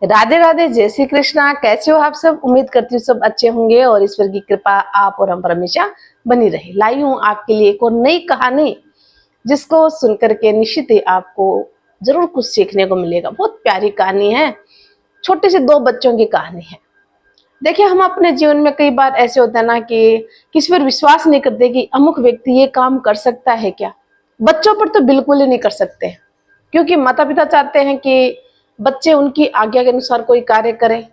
राधे राधे, जय श्री कृष्णा। कैसे हो आप सब? उम्मीद करती हूँ सब अच्छे होंगे और ईश्वर की कृपा आप और हम पर हमेशा बनी रहे। लाई हूँ आपके लिए एक और नई कहानी, जिसको सुनकर के निश्चित ही आपको जरूर कुछ सीखने को मिलेगा। बहुत प्यारी कहानी है, छोटे से दो बच्चों की कहानी है। देखिए, हम अपने जीवन में कई बार ऐसे होता है ना कि किसी पर विश्वास नहीं करते कि अमुक व्यक्ति ये काम कर सकता है क्या। बच्चों पर तो बिल्कुल ही नहीं कर सकते, क्योंकि माता पिता चाहते हैं कि बच्चे उनकी आज्ञा के अनुसार कोई कार्य करें।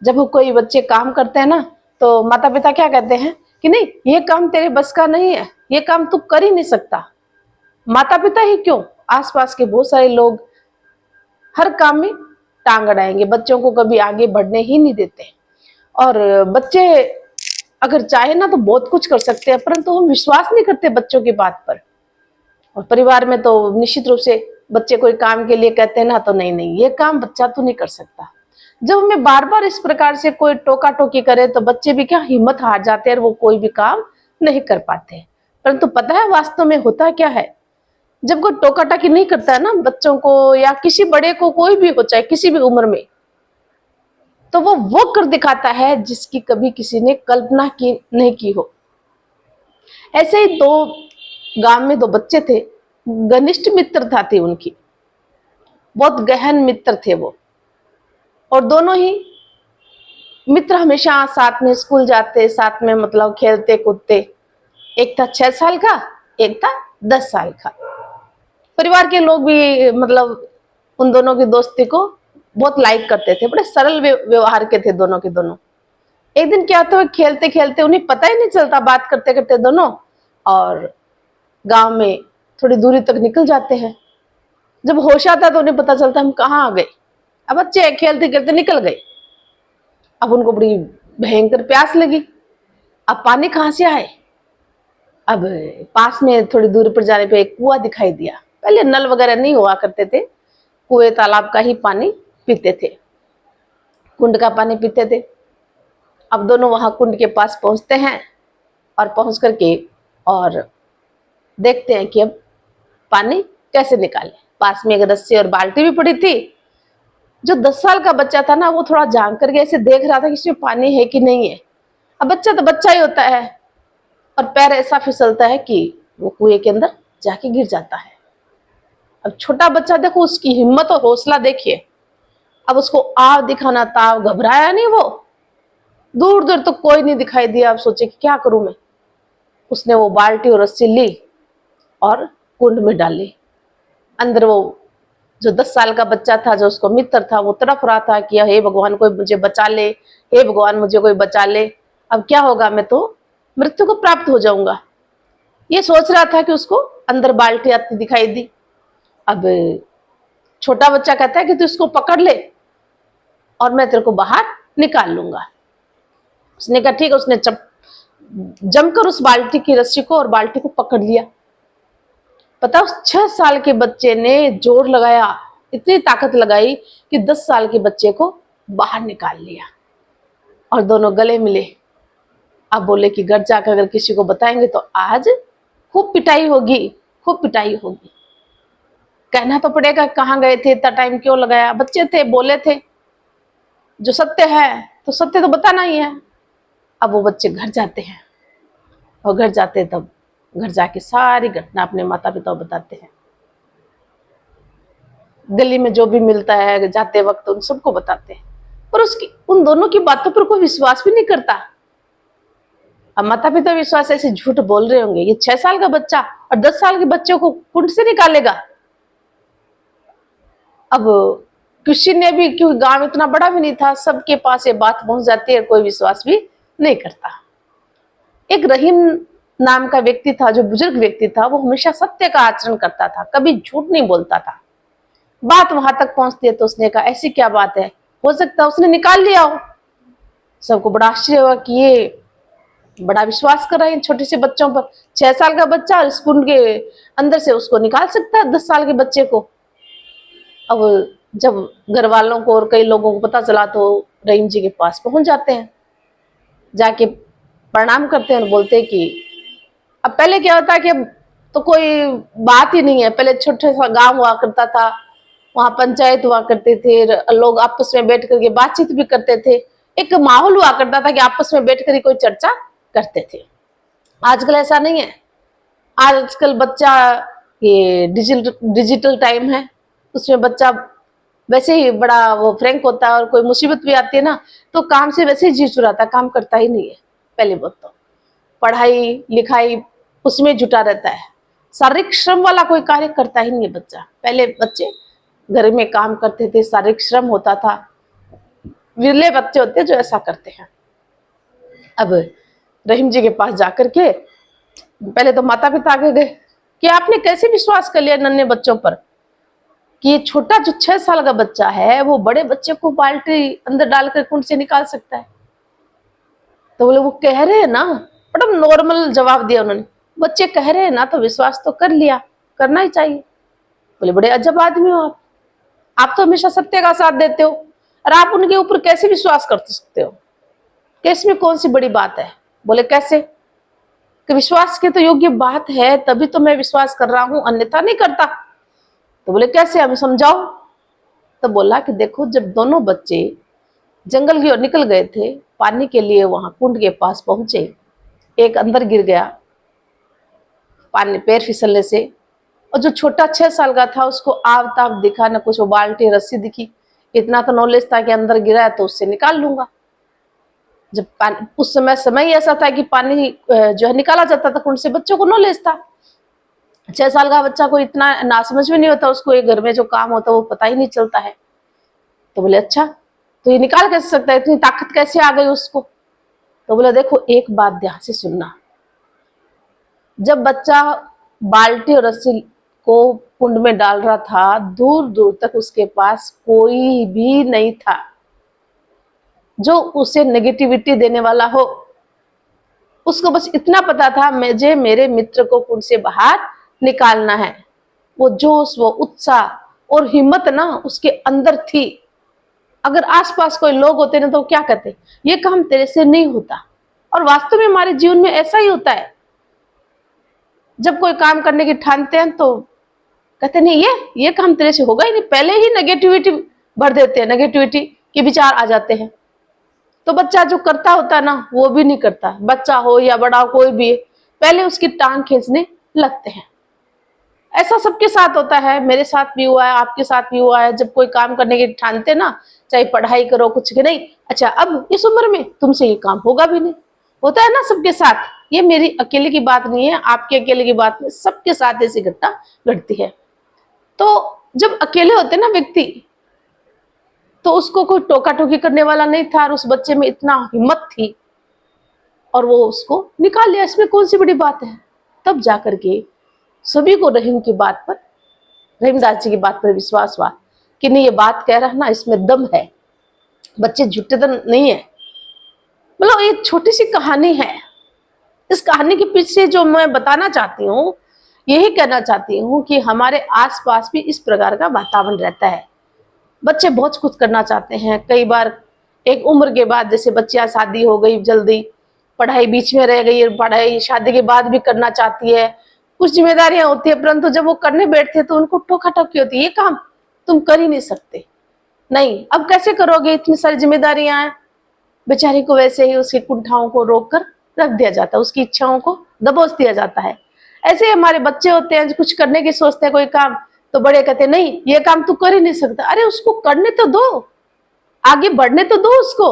जब वो कोई बच्चे काम करते हैं ना, तो माता पिता क्या कहते हैं कि नहीं, ये काम तेरे बस का नहीं है, ये काम तू कर ही नहीं सकता। माता पिता ही क्यों, आसपास के बहुत सारे लोग हर काम में टांग अड़ाएंगे, बच्चों को कभी आगे बढ़ने ही नहीं देते। और बच्चे अगर चाहे ना तो बहुत कुछ कर सकते हैं, परंतु हम विश्वास नहीं करते बच्चों की बात पर। और परिवार में तो निश्चित रूप से बच्चे कोई काम के लिए कहते हैं ना, तो नहीं नहीं, ये काम बच्चा तो नहीं कर सकता। जब हमें बार बार इस प्रकार से कोई टोका टोकी करे तो बच्चे भी क्या हिम्मत हार जाते हैं और वो कोई भी काम नहीं कर पाते। परंतु पता है वास्तव में होता क्या है? जब कोई टोका टाकी नहीं करता है ना बच्चों को या किसी बड़े को, कोई भी हो चाहे किसी भी उम्र में, तो वो कर दिखाता है जिसकी कभी किसी ने कल्पना की नहीं की हो। ऐसे ही दो गांव में दो बच्चे थे, घनिष्ठ मित्रता थी उनकी, बहुत गहन मित्र थे वो। और दोनों ही मित्र हमेशा साथ में स्कूल जाते, साथ में मतलब खेलते कूदते। एक था 6 साल का, एक था 10 साल का। परिवार के लोग भी मतलब उन दोनों की दोस्ती को बहुत लाइक करते थे, बड़े सरल व्यवहार के थे दोनों के दोनों। एक दिन क्या होता है, खेलते खेलते उन्हें पता ही नहीं चलता, बात करते करते दोनों और गांव में थोड़ी दूरी तक निकल जाते हैं। जब होश आता तो उन्हें पता चलता हम कहाँ आ गए। अब बच्चे खेलते खेलते निकल गए। अब उनको बड़ी भयंकर प्यास लगी। अब पानी कहाँ से आए? अब पास में थोड़ी दूर पर जाने पे एक कुआं दिखाई दिया। पहले नल वगैरह नहीं हुआ करते थे, कुएं तालाब का ही पानी पीते थे, कुंड का पानी पीते थे। अब दोनों वहां कुंड के पास पहुंचते हैं और पहुंच करके और देखते हैं कि अब पानी कैसे निकाले। पास में एक रस्सी और बाल्टी भी पड़ी थी। जो 10 साल का बच्चा था ना, वो थोड़ा झांक करके ऐसे देख रहा था कि इसमें पानी है कि नहीं है। अब बच्चा तो बच्चा ही होता है और पैर ऐसा फिसलता है कि वो कुएं के अंदर जाके गिर जाता है। अब छोटा बच्चा देखो, उसकी हिम्मत और हौसला देखिए। अब उसको आव दिखाना था, घबराया नहीं वो। दूर दूर तो कोई नहीं दिखाई दिया। अब सोचे कि क्या करूं मैं। उसने वो बाल्टी और रस्सी ली और कुंड में डाली। अंदर वो जो 10 साल का बच्चा था, जो उसको मित्र था, वो तड़प रहा था कि हे भगवान कोई मुझे बचा ले, हे भगवान मुझे कोई बचा ले। अब क्या होगा, मैं तो मृत्यु को प्राप्त हो जाऊंगा। ये सोच रहा था कि उसको अंदर बाल्टी आती दिखाई दी। अब छोटा बच्चा कहता है कि तू इसको पकड़ ले और मैं तेरे को बाहर निकाल लूंगा। उसने कहा ठीक है। उसने जमकर उस बाल्टी की रस्सी को और बाल्टी को पकड़ लिया। पता, उस 6 साल के बच्चे ने जोर लगाया, इतनी ताकत लगाई कि 10 साल के बच्चे को बाहर निकाल लिया और दोनों गले मिले। अब बोले कि घर जाकर अगर किसी को बताएंगे तो आज खूब पिटाई होगी, खूब पिटाई होगी। कहना तो पड़ेगा कहाँ गए थे, इतना टाइम क्यों लगाया। बच्चे थे, बोले थे, जो सत्य है तो सत्य तो बताना ही है। अब वो बच्चे घर जाते हैं और घर जाते तब घर जाके सारी घटना अपने माता पिता को बताते हैं। गली में जो भी मिलता है जाते वक्त उन सबको बताते हैं, पर उसकी उन दोनों की बातों पर कोई विश्वास भी नहीं करता। अब माता पिता विश्वास ऐसे झूठ बोल रहे होंगे, ये 6 साल का बच्चा और 10 साल के बच्चों को कुंड से निकालेगा। अब किसी ने भी, क्योंकि गांव इतना बड़ा भी नहीं था, सबके पास ये बात पहुंच जाती है, कोई विश्वास भी नहीं करता। एक रहीम नाम का व्यक्ति था, जो बुजुर्ग व्यक्ति था, वो हमेशा सत्य का आचरण करता था, कभी झूठ नहीं बोलता था। बात वहां तक पहुंचती है तो उसने कहा ऐसी क्या बात है, हो सकता है उसने निकाल लिया हो। सबको बड़ा आश्चर्य हुआ कि ये बड़ा विश्वास कर रहे हैं छोटे से बच्चों पर। 6 साल का बच्चा और स्कूल के अंदर से उसको निकाल सकता है 10 साल के बच्चे को। अब जब घर वालों को और कई लोगों को पता चला तो रहीम जी के पास पहुंच जाते हैं, जाके प्रणाम करते हैं और बोलते हैं कि अब पहले क्या होता है कि अब तो कोई बात ही नहीं है। पहले छोटा सा गांव हुआ करता था, वहां पंचायत हुआ करते थे, लोग आपस में बैठ करके बातचीत भी करते थे, एक माहौल हुआ करता था कि आपस में बैठ कर कोई चर्चा करते थे। आजकल ऐसा नहीं है। आजकल बच्चा, ये डिजिटल टाइम है, उसमें बच्चा वैसे ही बड़ा वो फ्रैंक होता है, और कोई मुसीबत भी आती है ना तो काम से वैसे ही जी चुराता है, काम करता ही नहीं है। पहली बात तो पढ़ाई लिखाई उसमें जुटा रहता है, शारीरिक श्रम वाला कोई कार्य करता ही नहीं है बच्चा। पहले बच्चे घर में काम करते थे, शारीरिक श्रम होता था, विरले बच्चे होते जो ऐसा करते हैं। अब रहीम जी के पास जाकर के पहले तो माता पिता आगे गए कि आपने कैसे विश्वास कर लिया नन्हे बच्चों पर, कि ये छोटा जो 6 साल का बच्चा है वो बड़े बच्चे को बाल्टी अंदर डालकर कुंड से निकाल सकता है। तो बोले वो कह रहे हैं ना, बड़ा नॉर्मल जवाब दिया उन्होंने, बच्चे कह रहे हैं ना तो विश्वास तो कर लिया, करना ही चाहिए। बोले बड़े अजब आदमी हो आप तो हमेशा सत्य का साथ देते हो, और आप उनके ऊपर कैसे विश्वास कर सकते हो, कि इसमें कौन सी बड़ी बात है। बोले कैसे, कि विश्वास के तो योग्य बात है तभी तो मैं विश्वास कर रहा हूं, अन्यथा नहीं करता। तो बोले कैसे, हमें समझाओ। तो बोला कि देखो, जब दोनों बच्चे जंगल की ओर निकल गए थे पानी के लिए, वहां कुंड के पास पहुंचे, एक अंदर गिर गया पानी पैर फिसलने से, और जो छोटा 6 साल का था उसको आव ताव दिखा ना कुछ, वो बाल्टी रस्सी दिखी, इतना तो नॉलेज था कि अंदर गिरा है तो उससे निकाल लूंगा। जब पानी उस समय ऐसा था कि पानी जो है निकाला जाता था कुंड से, बच्चों को नॉलेज था। 6 साल का बच्चा को इतना नासमझ में नहीं होता, उसको एक घर में जो काम होता है वो पता ही नहीं चलता है। तो बोले अच्छा, तो ये निकाल कैसे सकता है, इतनी ताकत कैसे आ गई उसको। तो बोले देखो एक बात ध्यान से सुनना, जब बच्चा बाल्टी और रस्सी को कुंड में डाल रहा था, दूर दूर तक उसके पास कोई भी नहीं था जो उसे नेगेटिविटी देने वाला हो। उसको बस इतना पता था मुझे मेरे मित्र को कुंड से बाहर निकालना है। वो जोश, वो उत्साह और हिम्मत ना उसके अंदर थी। अगर आसपास कोई लोग होते ना तो क्या कहते, ये काम तेरे से नहीं होता। और वास्तव में हमारे जीवन में ऐसा ही होता है, जब कोई काम करने की ठानते हैं तो कहते नहीं ये काम तेरे से होगा ही नहीं, पहले ही नेगेटिविटी भर देते हैं, नेगेटिविटी के विचार आ जाते हैं। तो बच्चा जो करता होता ना वो भी नहीं करता, बच्चा हो या बड़ा हो कोई भी, पहले उसकी टांग खींचने लगते हैं। ऐसा सबके साथ होता है, मेरे साथ भी हुआ है, आपके साथ भी हुआ है। जब कोई काम करने की ठानते ना, चाहे पढ़ाई करो कुछ के नहीं, अच्छा अब इस उम्र में तुमसे ये काम होगा भी नहीं, होता है ना सबके साथ। ये मेरी अकेले की बात नहीं है, आपके अकेले की बात नहीं, सबके साथ ऐसी घटना घटती है। तो जब अकेले होते ना व्यक्ति, तो उसको कोई टोका टोकी करने वाला नहीं था, और उस बच्चे में इतना हिम्मत थी और वो उसको निकाल लिया, इसमें कौन सी बड़ी बात है। तब जाकर के सभी को रहीम की बात पर, रहीमदास जी की बात पर विश्वास हुआ कि नहीं ये बात कह रहा है ना, इसमें दम है, बच्चे झूठे तो नहीं है। मतलब एक छोटी सी कहानी है, इस कहानी के पीछे जो मैं बताना चाहती हूँ, यही कहना चाहती हूँ कि हमारे आसपास भी इस प्रकार का वातावरण रहता है। बच्चे बहुत कुछ करना चाहते हैं, कई बार एक उम्र के बाद, जैसे बच्चियां शादी हो गई जल्दी, पढ़ाई बीच में रह गई, पढ़ाई शादी के बाद भी करना चाहती है, कुछ जिम्मेदारियां होती है, परंतु जब वो करने बैठते हैं तो उनको टोका टोकी होती है, ये काम तुम कर ही नहीं सकते, नहीं अब कैसे करोगे, इतनी सारी जिम्मेदारियां हैं। बेचारी को वैसे ही उसकी कुंठाओं को रोक कर रख दिया जाता है, उसकी इच्छाओं को दबोच दिया जाता है। ऐसे हमारे बच्चे होते हैं जो कुछ करने की सोचते हैं कोई काम, तो बड़े कहते हैं नहीं ये काम तू कर ही नहीं सकता। अरे उसको करने तो दो, आगे बढ़ने तो दो उसको।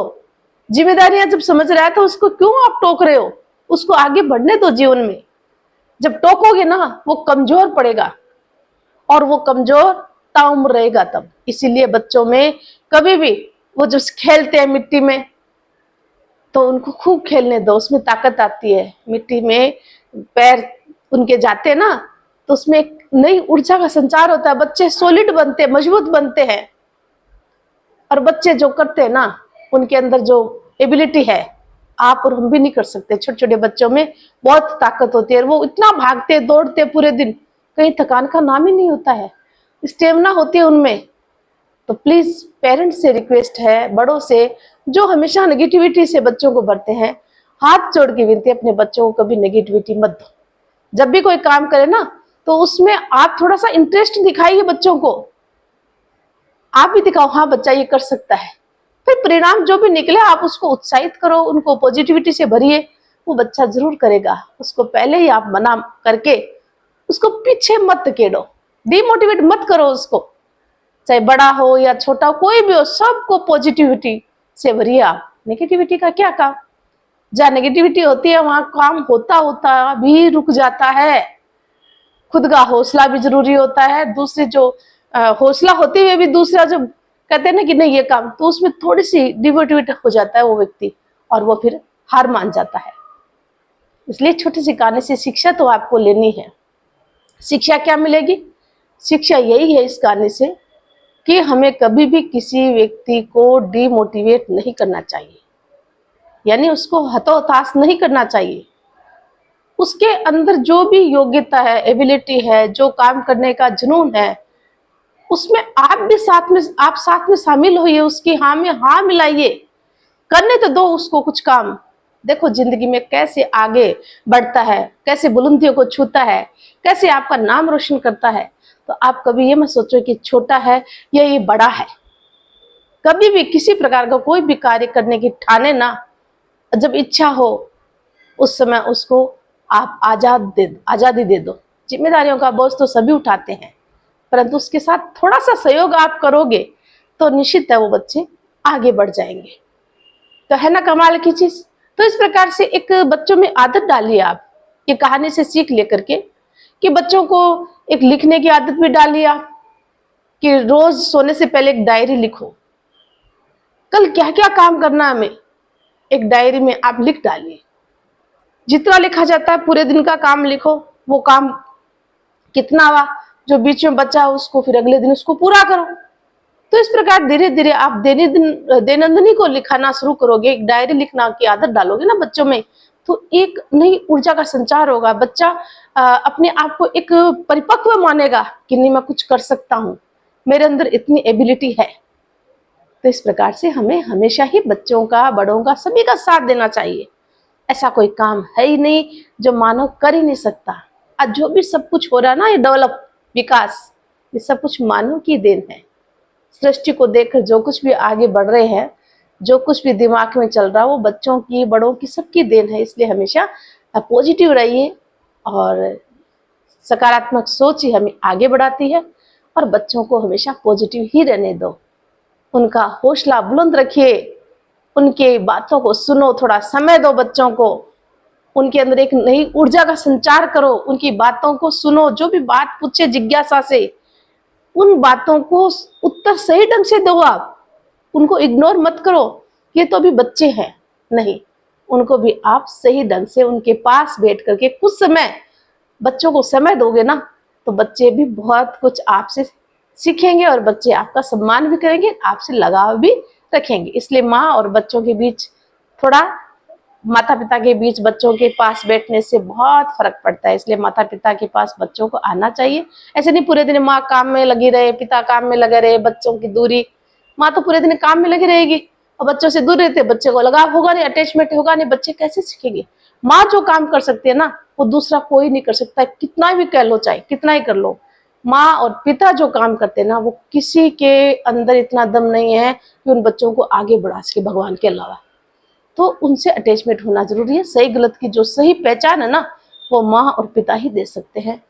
जिम्मेदारियां जब समझ रहा है तो उसको क्यों आप टोक रहे हो, उसको आगे बढ़ने दो जीवन में। जब टोकोगे ना वो कमजोर पड़ेगा, और वो कमजोर ताउम्र रहेगा तब। इसीलिए बच्चों में कभी भी, वो जब खेलते हैं मिट्टी में तो उनको खूब खेलने दो, उसमें ताकत आती है। मिट्टी में पैर उनके जाते हैं ना तो उसमें एक नई ऊर्जा का संचार होता है, बच्चे सॉलिड बनते हैं, मजबूत बनते हैं। और बच्चे जो करते हैं ना, उनके अंदर जो एबिलिटी है, आप और हम भी नहीं कर सकते। छोटे छोटे बच्चों में बहुत ताकत होती है, वो इतना भागते दौड़ते पूरे दिन, कहीं थकान का नाम ही नहीं होता है, स्टेमिना होती है उनमें। तो प्लीज पेरेंट्स से रिक्वेस्ट है, बड़ों से जो हमेशा नेगेटिविटी से बच्चों को भरते हैं, हाथ जोड़ के विनती, अपने बच्चों को कभी नेगेटिविटी मत दो। जब भी कोई काम करे ना तो उसमें आप थोड़ा सा इंटरेस्ट दिखाइए बच्चों को, आप भी दिखाओ हाँ बच्चा ये कर सकता है। फिर परिणाम जो भी निकले आप उसको उत्साहित करो, उनको पॉजिटिविटी से भरिए, वो बच्चा जरूर करेगा। उसको पहले ही आप मना करके उसको पीछे मत धकेलो, डिमोटिवेट मत करो उसको, चाहे बड़ा हो या छोटा हो, कोई भी हो, सबको पॉजिटिविटी से भरिए आप। नेगेटिविटी का क्या काम, जहाँ नेगेटिविटी होती है वहां काम होता होता भी रुक जाता है। खुद का हौसला भी जरूरी होता है, दूसरे जो हौसला होते हुए भी दूसरा जो कहते हैं ना कि नहीं ये काम, तो उसमें थोड़ी सी डिमोटिवेट हो जाता है वो व्यक्ति और वो फिर हार मान जाता है। इसलिए छोटे से कहानी से शिक्षा तो आपको लेनी है। शिक्षा क्या मिलेगी? शिक्षा यही है इस कहानी से कि हमें कभी भी किसी व्यक्ति को डिमोटिवेट नहीं करना चाहिए, यानी उसको हतोताश नहीं करना चाहिए। उसके अंदर जो भी योग्यता है, एबिलिटी है, जो काम करने का जुनून है, उसमें आप भी साथ में शामिल होइए, उसकी हाँ में हाँ मिलाइए, करने तो दो उसको कुछ काम। देखो जिंदगी में कैसे आगे बढ़ता है, कैसे बुलंदियों को छूता है, कैसे आपका नाम रोशन करता है। तो आप कभी ये मत सोचो कि छोटा है या ये बड़ा है। कभी भी किसी प्रकार का कोई भी कार्य करने की ठाने ना, जब इच्छा हो उस समय उसको आप आजादी दे दो। जिम्मेदारियों का बोझ तो सभी उठाते हैं, परंतु उसके साथ थोड़ा सा सहयोग आप करोगे तो निश्चित है वो बच्चे आगे बढ़ जाएंगे। तो है ना कमाल की चीज। तो इस प्रकार से एक बच्चों में आदत डालिए आप, ये कहानी से सीख लेकर के, कि बच्चों को एक लिखने की आदत भी डालिए आप, कि रोज सोने से पहले एक डायरी लिखो, कल क्या क्या काम करना हमें एक डायरी में आप लिख डालिए। जितना लिखा जाता है पूरे दिन का काम लिखो, वो काम कितना हुआ, जो बीच में बचा उसको फिर अगले दिन उसको पूरा करो। तो इस प्रकार धीरे धीरे आप दैनंदिनी को लिखाना शुरू करोगे, एक डायरी लिखना की आदत डालोगे ना बच्चों में, तो एक नई ऊर्जा का संचार होगा। बच्चा अपने आप को एक परिपक्व मानेगा कि नहीं मैं कुछ कर सकता हूँ, मेरे अंदर इतनी एबिलिटी है। तो इस प्रकार से हमें हमेशा ही बच्चों का, बड़ों का, सभी का साथ देना चाहिए। ऐसा कोई काम है ही नहीं जो मानव कर ही नहीं सकता। आज जो भी सब कुछ हो रहा है ना, ये विकास, ये सब कुछ मानव की देन है। सृष्टि को देखकर जो कुछ भी आगे बढ़ रहे हैं, जो कुछ भी दिमाग में चल रहा है, वो बच्चों की, बड़ों की, सबकी देन है। इसलिए हमेशा पॉजिटिव रहिए और सकारात्मक सोच ही हमें आगे बढ़ाती है। और बच्चों को हमेशा पॉजिटिव ही रहने दो, उनका हौसला बुलंद रखिए, उनके बातों को सुनो, थोड़ा समय दो बच्चों को, उनके अंदर एक नई ऊर्जा का संचार करो, उनकी बातों को सुनो, जो भी बात पूछे जिज्ञासा से उन बातों को उत्तर सही ढंग से दो। आप उनको इग्नोर मत करो, ये तो अभी बच्चे हैं, नहीं, उनको भी आप सही ढंग से उनके पास बैठ करके कुछ समय बच्चों को समय दोगे ना, तो बच्चे भी बहुत कुछ आपसे सीखेंगे और बच्चे आपका सम्मान भी करेंगे, आपसे लगाव भी रखेंगे। इसलिए माँ और बच्चों के बीच थोड़ा, माता पिता के बीच बच्चों के पास बैठने से बहुत फर्क पड़ता है। इसलिए माता पिता के पास बच्चों को आना चाहिए। ऐसे नहीं पूरे दिन माँ काम में लगी रहे, पिता काम में लगे रहे, बच्चों की दूरी, माँ तो पूरे दिन काम में लगी रहेगी और बच्चों से दूर रहते, बच्चे को लगाव होगा नहीं, अटैचमेंट होगा नहीं, बच्चे कैसे सीखेंगे। माँ जो काम कर सकती है ना, वो दूसरा कोई नहीं कर सकता, कितना भी कह लो, चाहे कितना ही कर लो। माँ और पिता जो काम करते हैं ना, वो किसी के अंदर इतना दम नहीं है कि उन बच्चों को आगे बढ़ा सके भगवान के अलावा। तो उनसे अटैचमेंट होना जरूरी है। सही गलत की जो सही पहचान है ना, वो माँ और पिता ही दे सकते हैं।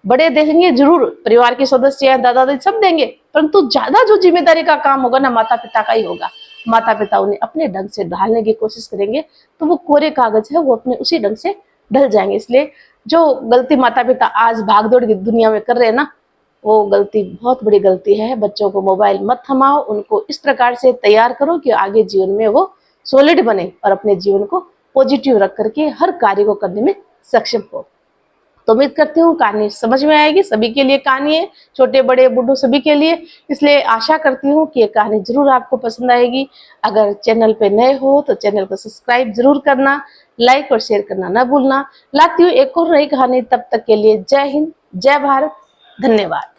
बड़े देंगे जरूर, परिवार के सदस्य हैं, दादा दादी सब देंगे, परंतु ज्यादा जो जिम्मेदारी का काम होगा ना, माता पिता का ही होगा। माता पिता उन्हें अपने ढंग से ढालने की कोशिश करेंगे, तो वो कोरे कागज है, वो अपने उसी ढंग से ढल जाएंगे। इसलिए जो गलती माता पिता आज भागदौड़ की दुनिया में कर रहे हैं ना, वो गलती बहुत बड़ी गलती है। बच्चों को मोबाइल मत थमाओ, उनको इस प्रकार से तैयार करो कि आगे जीवन में वो सॉलिड बने और अपने जीवन को पॉजिटिव रख करके हर कार्य को करने में सक्षम हो। तो उम्मीद करती हूँ कहानी समझ में आएगी। सभी के लिए कहानी है, छोटे बड़े बूढ़ों सभी के लिए। इसलिए आशा करती हूँ कि ये कहानी जरूर आपको पसंद आएगी। अगर चैनल पे नए हो तो चैनल को सब्सक्राइब जरूर करना, लाइक और शेयर करना ना भूलना। लाती हूँ एक और नई कहानी, तब तक के लिए जय हिंद, जय भारत, धन्यवाद।